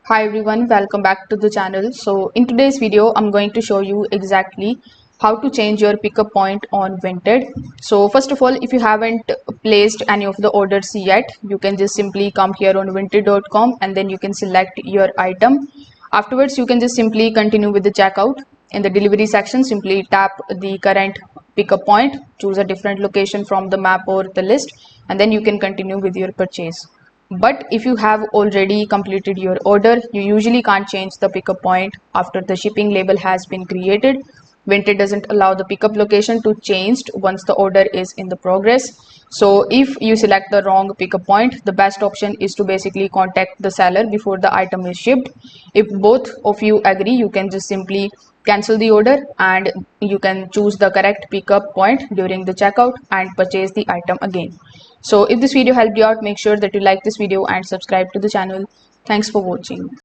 Hi everyone, welcome back to the channel. So in today's video, I'm going to show you exactly how to change your pickup point on Vinted. So first of all, if you haven't placed any of the orders yet, you can just simply come here on vinted.com and then you can select your item. Afterwards, you can just simply continue with the checkout. In the delivery section, simply tap the current pickup point, choose a different location from the map or the list, and then you can continue with your purchase. But if you have already completed your order, you usually can't change the pickup point after the shipping label has been created. Vinted doesn't allow the pickup location to change once the order is in the progress. So if you select the wrong pickup point, the best option is to basically contact the seller before the item is shipped. If both of you agree, you can just simply cancel the order and you can choose the correct pickup point during the checkout and purchase the item again. So if this video helped you out, make sure that you like this video and subscribe to the channel. Thanks for watching.